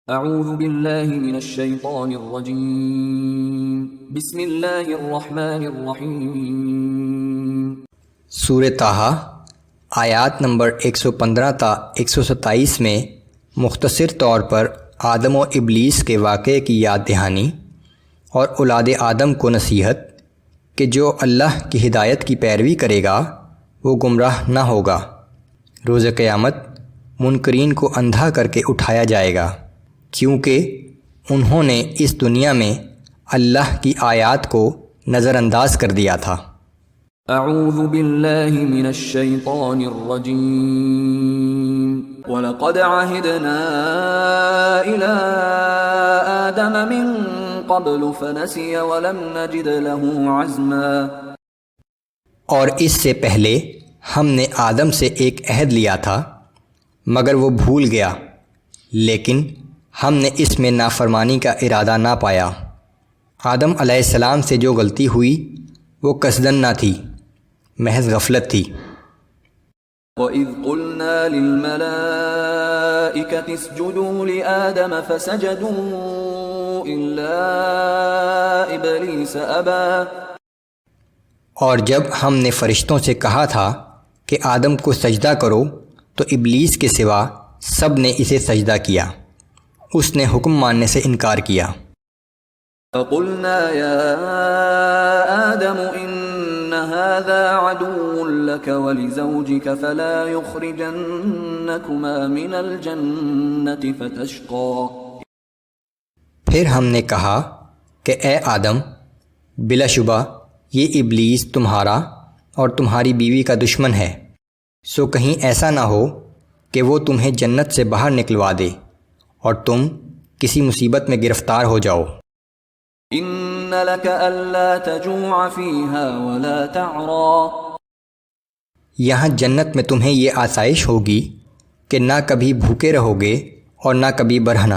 اعوذ باللہ من الشیطان الرجیم بسم اللہ الرحمن الرحیم۔ سورہ طٰہٰ آیات نمبر 115 تا 127 میں مختصر طور پر آدم و ابلیس کے واقعے کی یاد دہانی اور اولاد آدم کو نصیحت کہ جو اللہ کی ہدایت کی پیروی کرے گا وہ گمراہ نہ ہوگا۔ روز قیامت منکرین کو اندھا کر کے اٹھایا جائے گا، کیونکہ انہوں نے اس دنیا میں اللہ کی آیات کو نظر انداز کر دیا تھا۔ اعوذ باللہ من الشیطان الرجیم۔ وَلَقَدْ عَهِدْنَا إِلَىٰ آدَمَ مِن قَبْلُ فَنَسِيَ وَلَمْ نَجِدْ لَهُ عَزْمًا۔ اور اس سے پہلے ہم نے آدم سے ایک عہد لیا تھا مگر وہ بھول گیا، لیکن ہم نے اس میں نافرمانی کا ارادہ نہ پایا۔ آدم علیہ السلام سے جو غلطی ہوئی وہ قصداً نہ تھی، محض غفلت تھی۔ وَإِذْ قُلْنَا لِلْمَلَائِكَةِ اسْجُدُوا لِآدَمَ فَسَجَدُوا إِلَّا إِبْلِيسَ أَبَىٰ۔ اور جب ہم نے فرشتوں سے کہا تھا کہ آدم کو سجدہ کرو تو ابلیس کے سوا سب نے اسے سجدہ کیا، اس نے حکم ماننے سے انکار کیا۔ فَقُلْنَا يَا آدَمُ إِنَّ هَذَا عَدُوٌّ لَكَ وَلِزَوْجِكَ فَلَا يُخْرِجَنَّكُمَا مِنَ الْجَنَّةِ فَتَشْقَىٰ۔ پھر ہم نے کہا کہ اے آدم، بلا شبہ یہ ابلیس تمہارا اور تمہاری بیوی کا دشمن ہے، سو کہیں ایسا نہ ہو کہ وہ تمہیں جنت سے باہر نکلوا دے اور تم کسی مصیبت میں گرفتار ہو جاؤ۔ إِنَّ لَكَ أَلَّا تَجُوعَ فِيهَا وَلَا تَعْرَىٰ۔ یہاں جنت میں تمہیں یہ آسائش ہوگی کہ نہ کبھی بھوکے رہو گے اور نہ کبھی برہنہ۔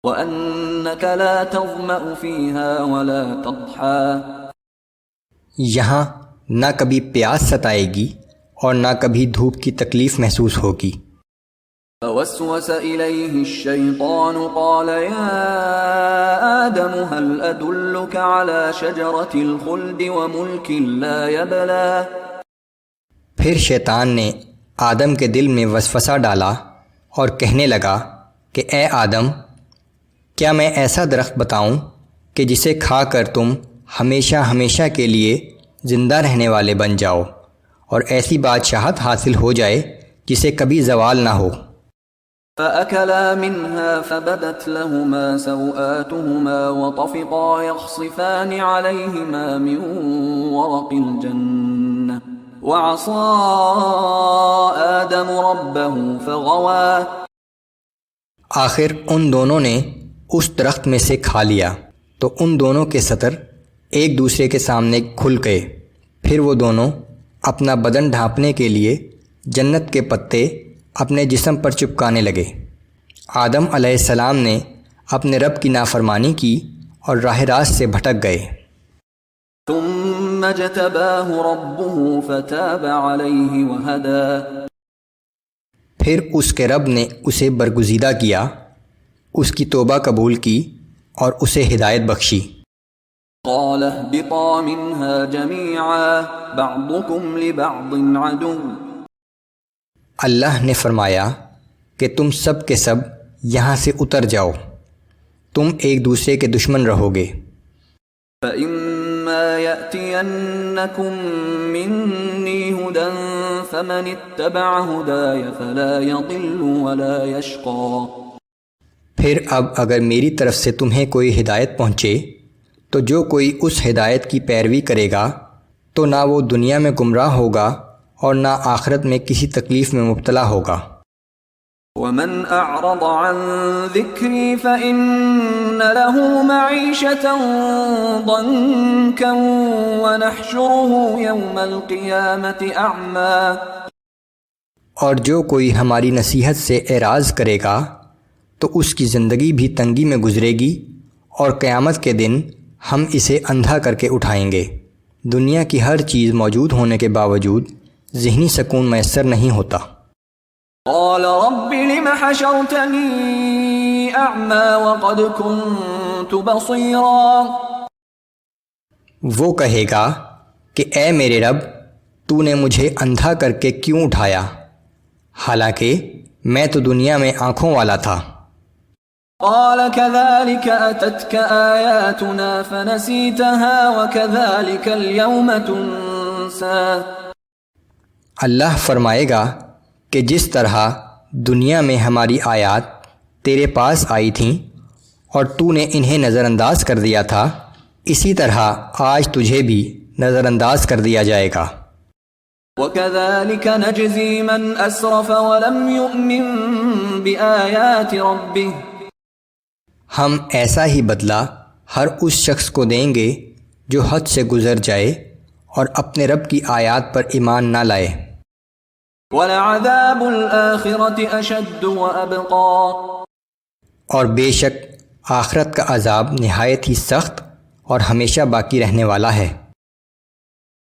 وَأَنَّكَ لَا تَظْمَأُ فِيهَا وَلَا تَضْحَىٰ۔ یہاں نہ کبھی پیاس ستائے گی اور نہ کبھی دھوپ کی تکلیف محسوس ہوگی۔ فوسوس إليه الشيطان قال يا آدم هل أدلك على شجرة الخلد وملك لا يبلى۔ پھر شیطان نے آدم کے دل میں وسوسہ ڈالا اور کہنے لگا کہ اے آدم، کیا میں ایسا درخت بتاؤں کہ جسے کھا کر تم ہمیشہ ہمیشہ کے لیے زندہ رہنے والے بن جاؤ اور ایسی بادشاہت حاصل ہو جائے جسے کبھی زوال نہ ہو۔ فَأَكَلَا مِنْهَا فَبَدَتْ لَهُمَا سَوْآتُهُمَا وَطَفِقَا يَخْصِفَانِ عَلَيْهِمَا مِنْ وَرَقِ الْجَنَّةِ وَعَصَىٰ آدَمُ رَبَّهُ فَغَوَىٰ۔ آخر ان دونوں نے اس درخت میں سے کھا لیا تو ان دونوں کے سطر ایک دوسرے کے سامنے کھل گئے، پھر وہ دونوں اپنا بدن ڈھانپنے کے لیے جنت کے پتے اپنے جسم پر چپکانے لگے۔ آدم علیہ السلام نے اپنے رب کی نافرمانی کی اور راہ راست سے بھٹک گئے۔ ثم اجتباہ ربہ فتاب علیہ وہدی۔ پھر اس کے رب نے اسے برگزیدہ کیا، اس کی توبہ قبول کی اور اسے ہدایت بخشی۔ قال اهبطا منها جميعا بعضكم لبعض عدو۔ اللہ نے فرمایا کہ تم سب کے سب یہاں سے اتر جاؤ، تم ایک دوسرے کے دشمن رہو گے۔ فَإِمَّا يَأْتِيَنَّكُم مِّنِّي هُدًى فَمَنِ اتَّبَعَ هُدَايَ فَلَا يَضِلُّ وَلَا يَشْقَىٰ۔ پھر اب اگر میری طرف سے تمہیں کوئی ہدایت پہنچے تو جو کوئی اس ہدایت کی پیروی کرے گا تو نہ وہ دنیا میں گمراہ ہوگا اور نہ آخرت میں کسی تکلیف میں مبتلا ہوگا۔ وَمَنْ أَعْرَضَ عَنْ ذِكْرِي فَإِنَّ لَهُ مَعِيشَةً ضَنكًا وَنَحْشُرُهُ يَوْمَ الْقِيَامَةِ أَعْمَىٰ۔ اور جو کوئی ہماری نصیحت سے اعراض کرے گا تو اس کی زندگی بھی تنگی میں گزرے گی اور قیامت کے دن ہم اسے اندھا کر کے اٹھائیں گے۔ دنیا کی ہر چیز موجود ہونے کے باوجود ذہنی سکون میسر نہیں ہوتا۔ قال رب لم حشرتني أعمى وقد كنت بصيرا. وہ کہے گا کہ اے میرے رب، تو نے مجھے اندھا کر کے کیوں اٹھایا، حالانکہ میں تو دنیا میں آنکھوں والا تھا۔ قال كذلك أتتك آياتنا فنسيتها وكذلك اليوم تنسى. اللہ فرمائے گا کہ جس طرح دنیا میں ہماری آیات تیرے پاس آئی تھیں اور تو نے انہیں نظر انداز کر دیا تھا، اسی طرح آج تجھے بھی نظر انداز کر دیا جائے گا۔ وَكَذَلِكَ نَجْزِي مَنْ أَسْرَفَ وَلَمْ يُؤْمِنْ بِآيَاتِ رَبِّهِ. ہم ایسا ہی بدلہ ہر اس شخص کو دیں گے جو حد سے گزر جائے اور اپنے رب کی آیات پر ایمان نہ لائے۔ وَلَعَذَابُ الْآخِرَةِ أَشَدُّ وَأَبْقَى. اور بے شک آخرت کا عذاب نہایت ہی سخت اور ہمیشہ باقی رہنے والا ہے۔